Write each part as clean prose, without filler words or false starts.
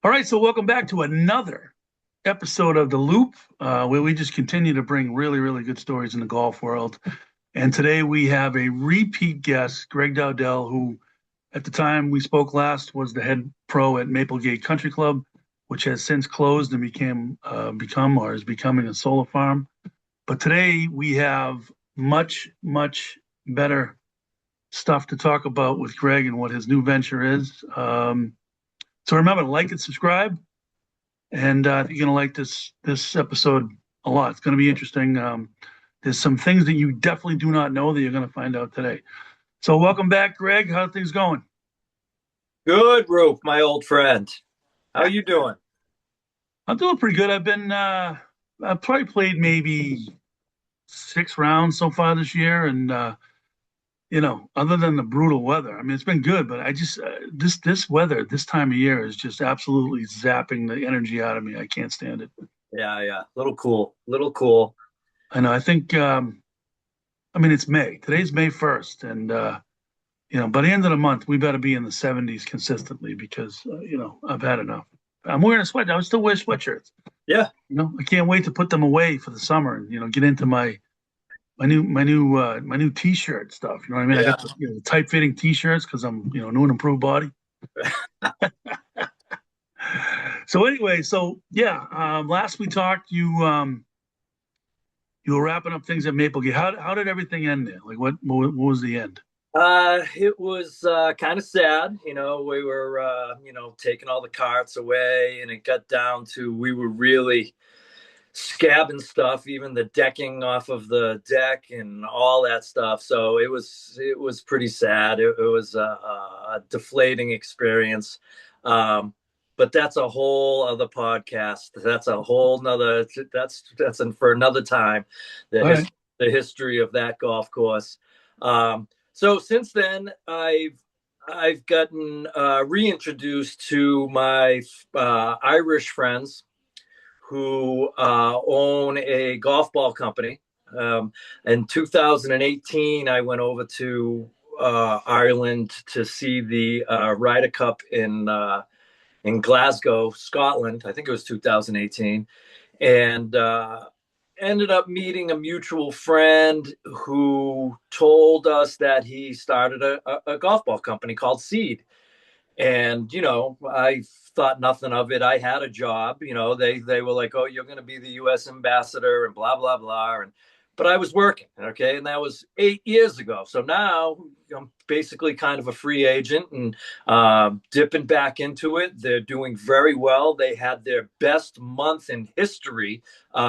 All right, so welcome back to another episode of The Loop, where we just continue to bring really, really good stories in the golf world. And today we have a repeat guest, Greg Dowdell, who at the time we spoke last was the head pro at Maplegate Country Club, which has since closed and become or is becoming a solar farm. But today we have much, much better stuff to talk about with Greg and what his new venture is. So remember to like and subscribe. And I think you're gonna like this episode a lot. It's gonna be interesting. There's some things that you definitely do not know that you're gonna find out today. So welcome back, Greg. How are things going? Good, Roop, my old friend. How you doing? I'm doing pretty good. I've probably played maybe 6 rounds so far this year, and other than the brutal weather, I mean, it's been good. But I just this weather this time of year is just absolutely zapping the energy out of me. I can't stand it. Yeah. Little cool, little cool. I know. I think. I mean, it's May. Today's May 1st, and by the end of the month, we better be in the 70s consistently because I've had enough. I'm wearing a sweat. I would still wear sweatshirts. Yeah, I can't wait to put them away for the summer and get into my new T-shirt stuff. You know what I mean? I yeah. got the tight fitting T-shirts because I'm new and improved body. So anyway, yeah, last we talked, you were wrapping up things at Maplegate. How did everything end there? Like what was the end? It was kind of sad. We were taking all the carts away, and it got down to we were really scabbing stuff, even the decking off of the deck and all that stuff. So it was pretty sad. It was a deflating experience. Um, but that's a whole other podcast. That's a whole nother. That's for another time. The All his, right. the history of that golf course. So since then, I've gotten reintroduced to my Irish friends who own a golf ball company. In 2018, I went over to Ireland to see the Ryder Cup in Glasgow, Scotland. I think it was 2018, and ended up meeting a mutual friend who told us that he started a golf ball company called Seed. And I thought nothing of it. I had a job. They were like, "Oh, you're going to be the U.S. ambassador," and blah blah blah. But I was working, okay, and that was 8 years ago. So now I'm basically kind of a free agent and dipping back into it. They're doing very well. They had their best month in history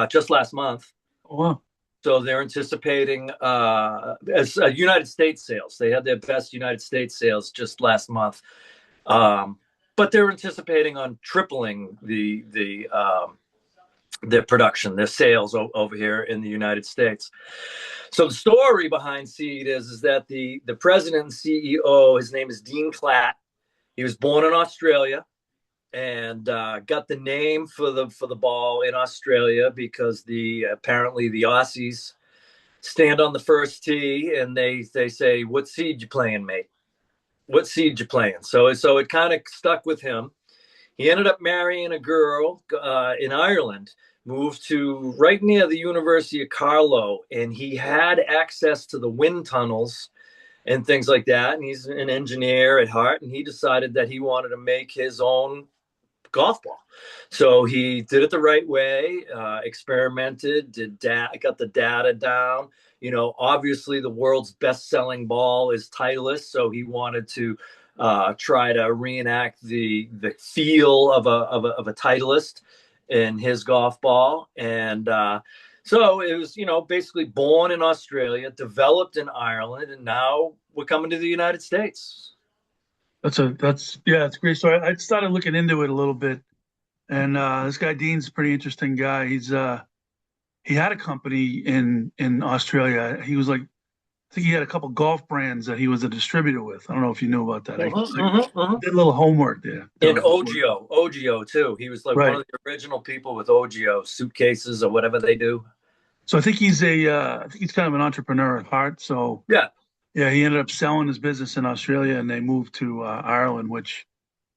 just last month. Oh, wow. So they're anticipating as United States sales. They had their best United States sales just last month. But they're anticipating on tripling their production, their sales over here in the United States. So the story behind Seed is that the president and CEO, his name is Dean Klatt. He was born in Australia and got the name for the ball in Australia because apparently the Aussies stand on the first tee and they say, "What seed you playing, mate? What seed you playing?" So it kind of stuck with him. He ended up marrying a girl in Ireland, moved to right near the University of Carlow, and he had access to the wind tunnels and things like that. And he's an engineer at heart, and he decided that he wanted to make his own golf ball. So he did it the right way, experimented, got the data down. Obviously the world's best-selling ball is Titleist, so he wanted to try to reenact the feel of a Titleist in his golf ball. And so it was, basically born in Australia, developed in Ireland, and now we're coming to the United States. It's great. So I started looking into it a little bit, and this guy Dean's a pretty interesting guy. He had a company in Australia. He was like, I think he had a couple golf brands that he was a distributor with. I don't know if you knew about that. I did a little homework there. And Ogio too. He was like one Right. of the original people with Ogio suitcases or whatever they do. So I think he's kind of an entrepreneur at heart. So Yeah. yeah, he ended up selling his business in Australia, and they moved to Ireland, which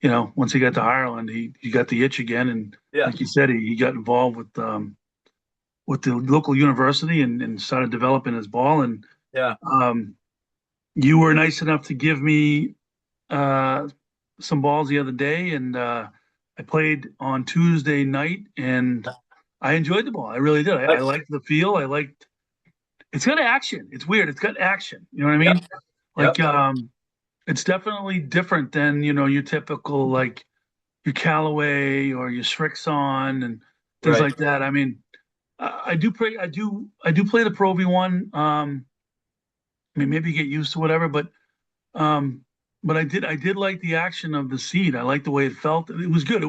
once he got to Ireland, he got the itch again, and Yeah. like you said, he got involved with the local university and started developing his ball. And Yeah. you were nice enough to give me uh, some balls the other day, and I played on Tuesday night, and I enjoyed the ball. I really did. I liked the feel. I liked it's got action. It's weird. It's got action. You know what I Yep. mean? Yep. Like it's definitely different than your typical like your Callaway or your Srixon and things Right. like that. I mean, I do play the Pro V1. I mean, maybe you get used to whatever, um, but I did like the action of the seed. I liked the way it felt. It was good.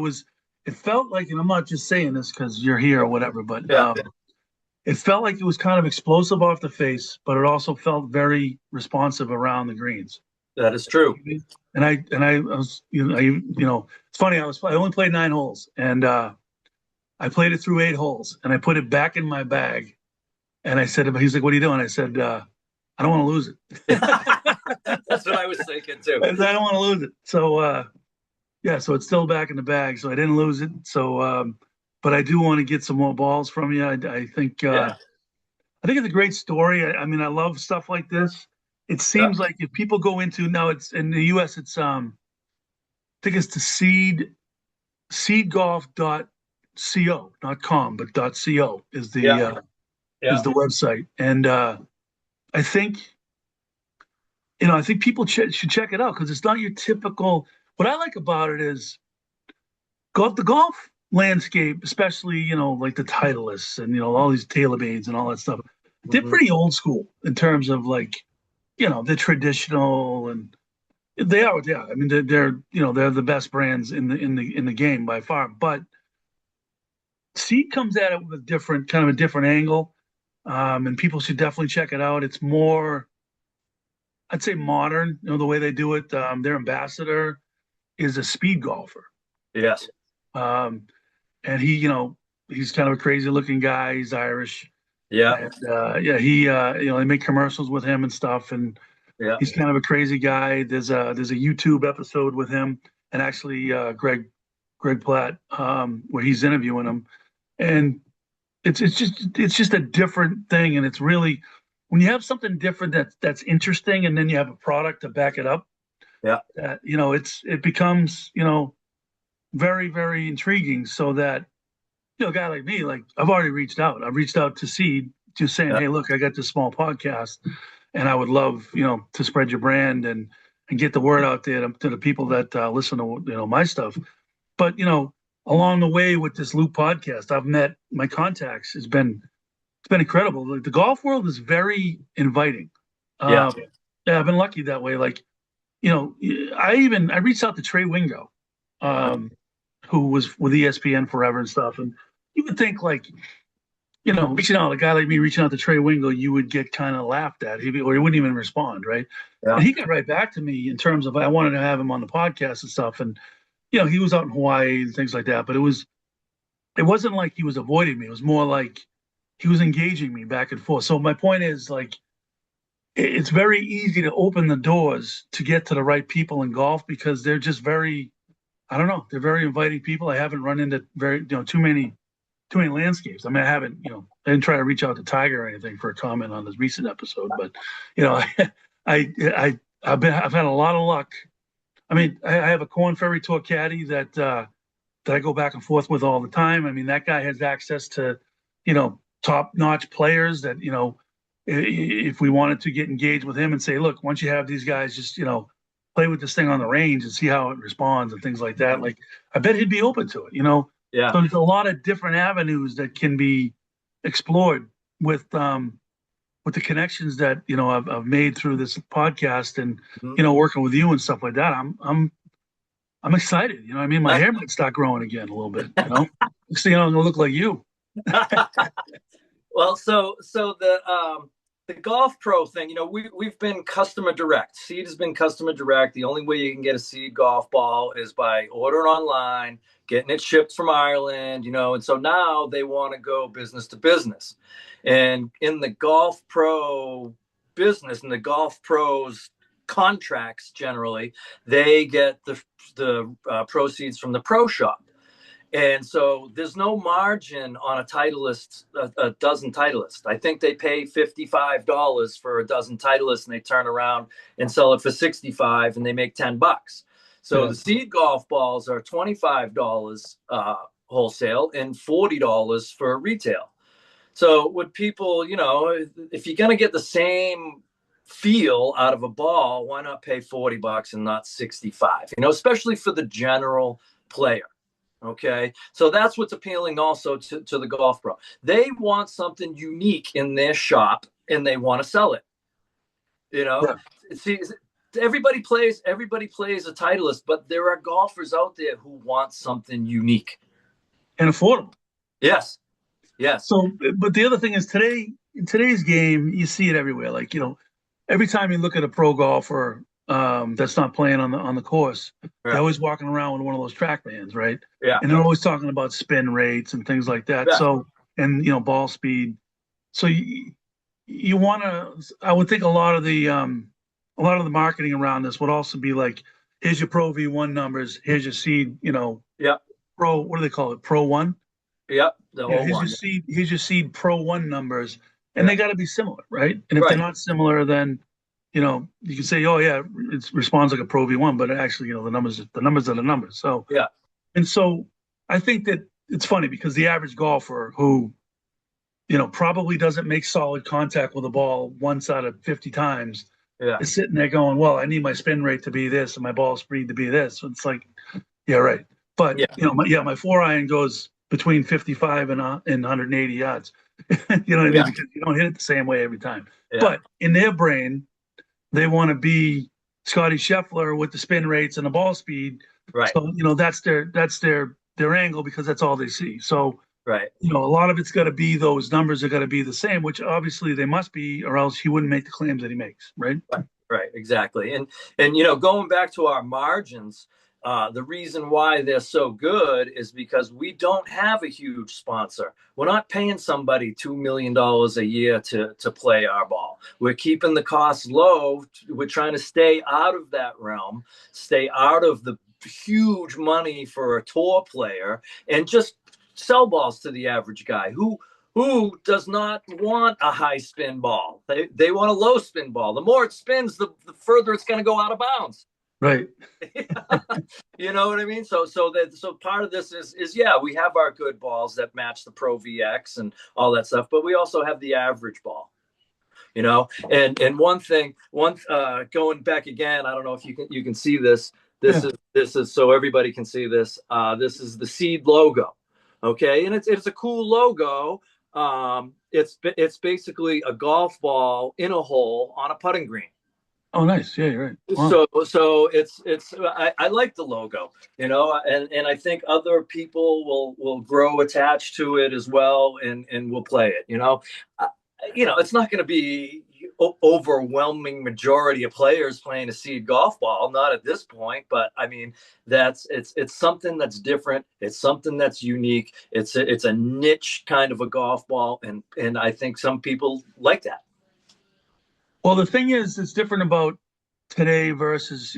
It felt like, and I'm not just saying this because you're here or whatever, but Yeah. it felt like it was kind of explosive off the face, but it also felt very responsive around the greens. That is true. And I was, it's funny. I only played 9 holes, and I played it through 8 holes, and I put it back in my bag. And I said, he's like, "What are you doing?" I said, "I don't want to lose it." That's what I was thinking too. I don't want to lose it. So yeah, so it's still back in the bag. So I didn't lose it. So, but I do want to get some more balls from you. I think Yeah. I think it's a great story. I mean, I love stuff like this. It Yeah. seems like if people go into now, it's in the U.S. It's I think it's the seedgolf.co, not com, but .co is the Yeah. is Yeah. the website, and I think I think people should check it out because it's not your typical. What I like about it is the golf landscape, especially like the Titleists and all these TaylorMades and all that stuff. They're Mhm. pretty old school in terms of like they're traditional and they are. Yeah, I mean they're the best brands in the game by far. But Seed comes at it with a different angle, and people should definitely check it out. It's more, I'd say, modern. The way they do it. Their ambassador is a speed golfer. Yes. Um, and he's kind of a crazy looking guy. He's Irish, Yeah. and yeah, they make commercials with him and stuff, and Yeah. he's kind of a crazy guy. There's a YouTube episode with him, and actually Greg Platt, where he's interviewing him, and it's just a different thing, and it's really when you have something different that's interesting, and then you have a product to back it up. Yeah. That it becomes very very intriguing, so that a guy like me, like I've already reached out. I've reached out to Seed, just saying, Yeah. hey, look, I got this small podcast, and I would love, to spread your brand and get the word out there to the people that listen to my stuff. But along the way with this Loop podcast, I've met my contacts. It's been incredible. Like, the golf world is very inviting. Yeah. Yeah, I've been lucky that way. Like, I reached out to Trey Wingo, um, who was with ESPN forever and stuff. And you would think like, reaching out, a guy like me reaching out to Trey Wingo, you would get kind of laughed at, or he wouldn't even respond, right? Yeah. And he got right back to me in terms of I wanted to have him on the podcast and stuff. And he was out in Hawaii and things like that. But it wasn't like he was avoiding me. It was more like he was engaging me back and forth. So my point is like it's very easy to open the doors to get to the right people in golf because they're just very, I don't know, they're very inviting people. I haven't run into too many landscapes. I mean, I didn't try to reach out to Tiger or anything for a comment on this recent episode, but I've had a lot of luck. I mean, I have a Corn Ferry Tour caddy that I go back and forth with all the time. I mean, that guy has access to, top-notch players that, if we wanted to get engaged with him and say, look, once you have these guys, just, play with this thing on the range and see how it responds and things like that. Like, I bet he'd be open to it, Yeah. So there's a lot of different avenues that can be explored with the connections that, I've made through this podcast and, Mhm. working with you and stuff like that. I'm excited. I mean, my hair might start growing again a little bit, Next thing I'm gonna look like you. Well, so the golf pro thing, we've been customer direct. Seed has been customer direct. The only way you can get a Seed golf ball is by ordering online, getting it shipped from Ireland, and so now they want to go business to business. And in the golf pro business and the golf pros contracts generally, they get the proceeds from the pro shop. And so there's no margin on a Titleist, a dozen Titleist. I think they pay $55 for a dozen Titleist, and they turn around and sell it for 65, and they make $10. So the seed golf balls are $25 wholesale and $40 for retail. So would people, if you're going to get the same feel out of a ball, why not pay $40 and not 65? Especially for the general player. Okay, so that's what's appealing also to the golf pro. They want something unique in their shop, and they want to sell it. See, everybody plays a Titleist, but there are golfers out there who want something unique and affordable. Yes. So, but the other thing is in today's game, you see it everywhere. Like, every time you look at a pro golfer that's not playing on the course, they're always walking around with one of those track bands, right? Yeah. And they're always talking about spin rates and things like that. Yeah. So, and ball speed. So you want to. I would think a lot of the marketing around this would also be like, here's your Pro V1 numbers, here's your seed. Pro. What do they call it? Pro 1. Yep. Here's your seed Pro 1 numbers, and they got to be similar, right? And if they're not similar, then you can say, oh yeah, it responds like a Pro V1, but actually, the numbers are the numbers. So yeah. And so I think that it's funny because the average golfer who, probably doesn't make solid contact with the ball once out of 50 times is sitting there going, well, I need my spin rate to be this and my ball speed to be this. So it's like, yeah, right. But my 4-iron goes between 55 and 180 yards. You know what I mean? Because you don't hit it the same way every time. Yeah. But in their brain, they want to be Scotty Scheffler with the spin rates and the ball speed. Right. So, that's their angle because that's all they see. So, right. A lot of it's got to be those numbers are got to be the same, which obviously they must be, or else he wouldn't make the claims that he makes. Right. Right. Exactly. And going back to our margins, the reason why they're so good is because we don't have a huge sponsor. We're not paying somebody $2 million a year to play our ball. We're keeping the costs low. We're trying to stay out of that realm, stay out of the huge money for a tour player, and just sell balls to the average guy who does not want a high spin ball. They want a low spin ball. The more it spins, the further it's going to go out of bounds. Right. You know what I mean? So part of this is we have our good balls that match the Pro VX and all that stuff, but we also have the average ball. And one thing, going back again, I don't know if you can see this. This is so everybody can see this. This is the Seed logo. Okay, and it's a cool logo. It's basically a golf ball in a hole on a putting green. Oh, nice. Yeah, you're right. Wow. So it's I like the logo, and I think other people will grow attached to it as well, and will play it. It's not going to be overwhelming majority of players playing a seed golf ball, not at this point, but I mean it's something that's different, it's something that's unique, it's a niche kind of a golf ball, and I think some people like that. Well, the thing is, it's different about today versus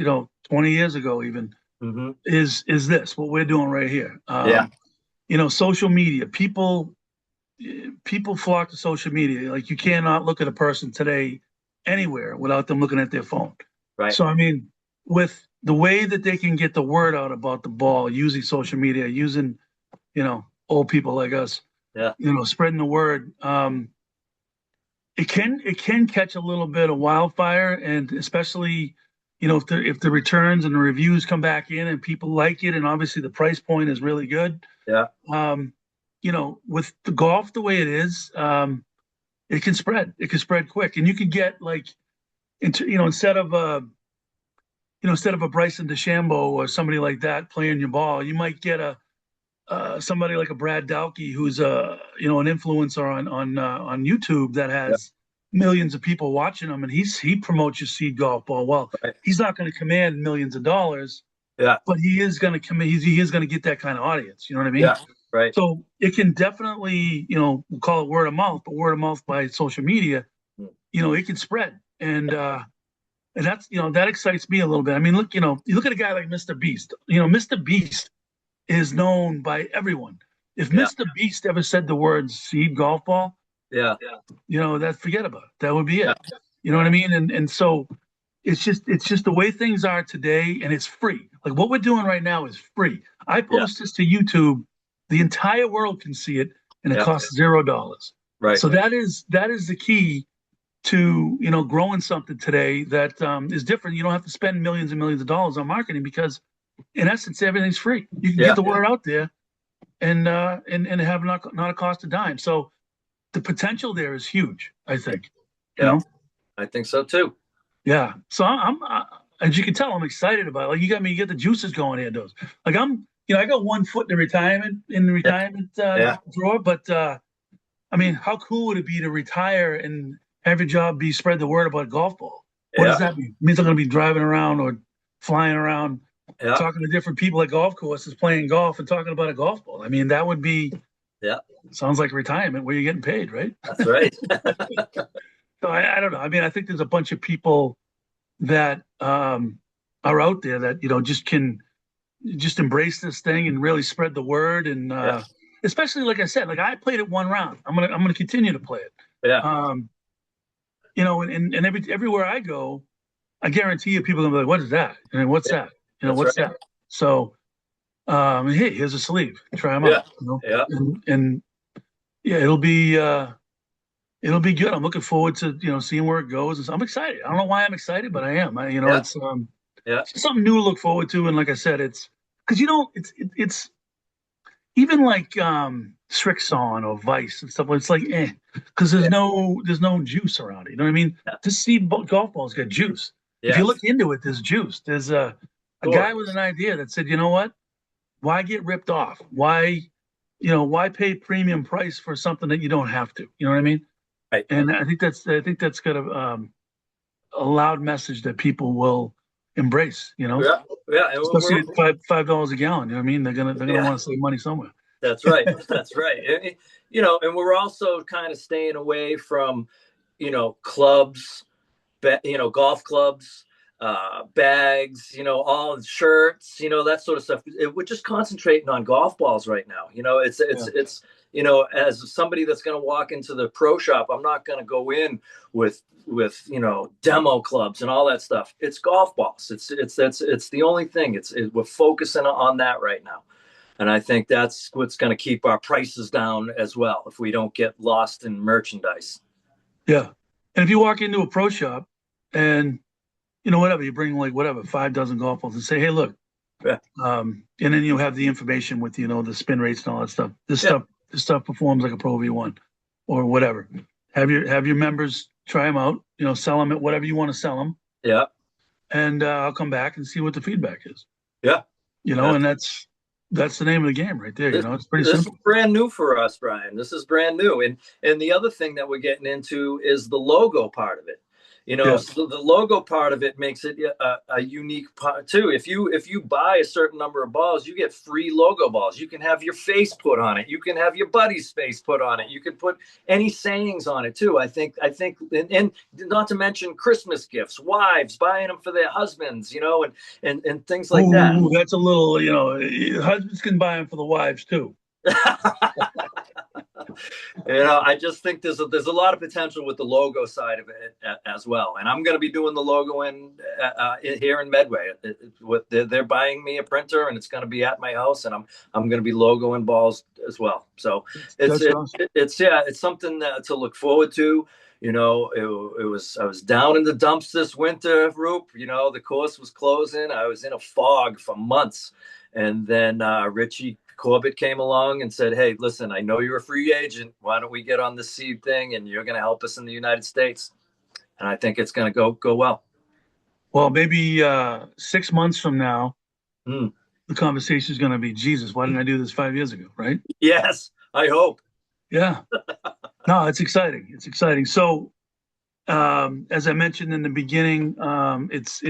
20 years ago even. Mm-hmm. is this what we're doing right here. Social media, people flock to social media. Like, you cannot look at a person today anywhere without them looking at their phone. Right. So, I mean, with the way that they can get the word out about the ball using social media, using, old people like us, spreading the word, it can catch a little bit of wildfire, and especially, if the returns and the reviews come back in and people like it, and obviously the price point is really good. Yeah. With the golf the way it is, it can spread. It can spread quick, and you could get instead of a Bryson DeChambeau or somebody like that playing your ball, you might get somebody like a Brad Dalkey, who's an influencer on YouTube that has millions of people watching him, and he promotes your seed golf ball. Well, he's not going to command millions of dollars, but he is going to he is going to get that kind of audience. You know what I mean? Yeah. Right. So it can definitely, we'll call it word of mouth, but word of mouth by social media, it can spread. And And that's, that excites me a little bit. I mean, look, you look at a guy like Mr. Beast. Mr. Beast is known by everyone. If Yeah. Mr. Beast ever said the words seed golf ball, Yeah. that forget about it. That would be Yeah. it. You know what I mean? And so it's just the way things are today, and it's free. Like what we're doing right now is free. I Yeah. post this to YouTube, the entire world can see it, and it Yeah. costs $0. Right. So that is the key to growing something today that is different. You don't have to spend millions and millions of dollars on marketing because in essence everything's free. You can Yeah. get the word out there and have not a cost a dime. So the potential there is huge, I think. Yeah. I think so too. Yeah. So I'm as you can tell, I'm excited about it. Like you get the juices going here, those. Like I got one foot in the retirement drawer, but I mean, how cool would it be to retire and have your job be spread the word about golf ball? What does that mean? It means I'm going to be driving around or flying around, talking to different people at golf courses, playing golf, and talking about a golf ball. I mean, that would be sounds like retirement where you're getting paid, right? That's right. So I don't know. I mean, I think there's a bunch of people that are out there that just can just embrace this thing and really spread the word, and especially like I said, like I played it one round. I'm gonna continue to play it. Yeah. And everywhere I go, I guarantee you people are gonna be like, "What is that? And what's that? What's that?" So, hey, here's a sleeve. Try them out. And yeah, it'll be good. I'm looking forward to seeing where it goes. And so I'm excited. I don't know why I'm excited, but I am. It's something new to look forward to. And like I said, it's because it's even like Strixon or Vice and stuff. It's like because there's no juice around it. You know what I mean? This seed golf ball's got juice. If you look into it, there's juice. There's a guy with an idea that said, you know what? Why get ripped off? Why pay premium price for something that you don't have to? You know what I mean? Right. And I think that's got a loud message that people will embrace. Especially at $5 a gallon. You know what I mean? They're gonna want to save money somewhere. That's right. That's right. And we're also kind of staying away from, clubs, golf clubs, bags, all shirts, that sort of stuff. We're just concentrating on golf balls right now. It's as somebody that's going to walk into the pro shop, I'm not going to go in with demo clubs and all that stuff. It's golf balls. It's the only thing. We're focusing on that right now. And I think that's what's going to keep our prices down as well if we don't get lost in merchandise. Yeah. And if you walk into a pro shop and, whatever, you bring like 5 dozen golf balls and say, hey, look. Yeah. And then you have the information with, the spin rates and all that stuff. This stuff performs like a Pro V1 or whatever. Have your members try them out, sell them at whatever you want to sell them. Yeah. And I'll come back and see what the feedback is. Yeah. And that's the name of the game right there. It's pretty simple. This is brand new for us, Brian. This is brand new. And the other thing that we're getting into is the logo part of it. So the logo part of it makes it a unique part too. If you buy a certain number of balls, you get free logo balls. You can have your face put on it. You can have your buddy's face put on it. You can put any sayings on it too. I think, and not to mention Christmas gifts, wives buying them for their husbands, and things like that. That's a little, husbands can buy them for the wives too. I just think there's a lot of potential with the logo side of it as well. And I'm going to be doing the logo here in Medway. They're buying me a printer, and it's going to be at my house, and I'm going to be logoing balls as well. So it's something to look forward to. I was down in the dumps this winter, Roop. The course was closing. I was in a fog for months, and then Richie Corbett came along and said, hey, listen, I know you're a free agent. Why don't we get on the seed thing, and you're going to help us in the United States? And I think it's going to go well. Well, maybe 6 months from now, the conversation is going to be, Jesus, why didn't I do this 5 years ago? Right? Yes, I hope. Yeah. No, it's exciting. It's exciting. So as I mentioned in the beginning, it's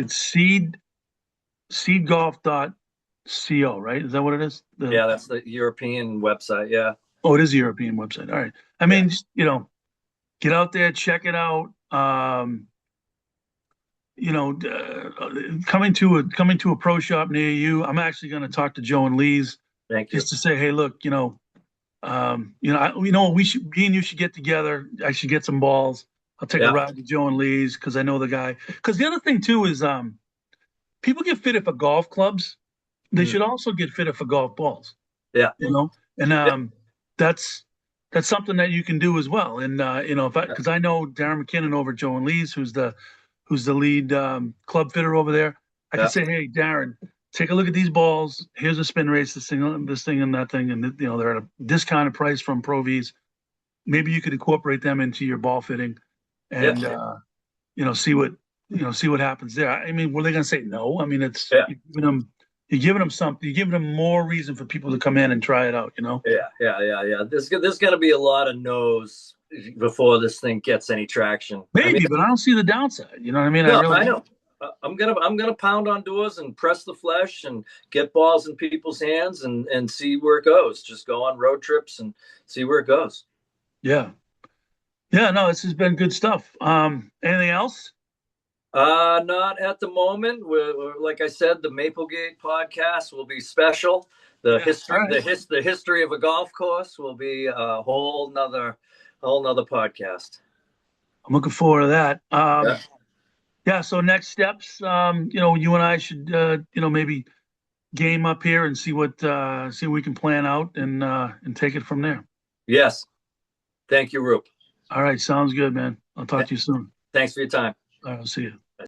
seedgolf.co, right? Is that what it is? Yeah, that's the European website. Yeah. Oh, it is a European website. All right. I mean, just, get out there, check it out. coming to a pro shop near you, I'm actually going to talk to Joe and Lee's Thank you. just to say, hey, look, we should, me and you should get together. I should get some balls. I'll take a Yeah. ride to Joe and Lee's because I know the guy. Because the other thing too is, people get fitted for golf clubs. They should also get fitted for golf balls. Yeah. And Yeah. that's something that you can do as well. And because I know Darren McKinnon over at Joe and Lee's, who's the lead club fitter over there. I can say, hey, Darren, take a look at these balls. Here's a spin rates, this thing, and that thing, and they're at a discounted price from Pro V's. Maybe you could incorporate them into your ball fitting, and see what happens there. I mean, were they going to say no? I mean, it's you're giving them something. You're giving them more reason for people to come in and try it out. Yeah. There's going to be a lot of no's before this thing gets any traction. Maybe, but I don't see the downside. You know what I mean? No, I know. I'm gonna pound on doors and press the flesh and get balls in people's hands and see where it goes. Just go on road trips and see where it goes. Yeah. No, this has been good stuff. Anything else? Not at the moment. We're like I said, the Maplegate podcast will be special. The history of a golf course will be a whole nother podcast. I'm looking forward to that. So next steps, you and I should, maybe game up here and see what we can plan out and take it from there. Yes. Thank you, Roop. All right. Sounds good, man. I'll talk to you soon. Thanks for your time. All right. I'll see you.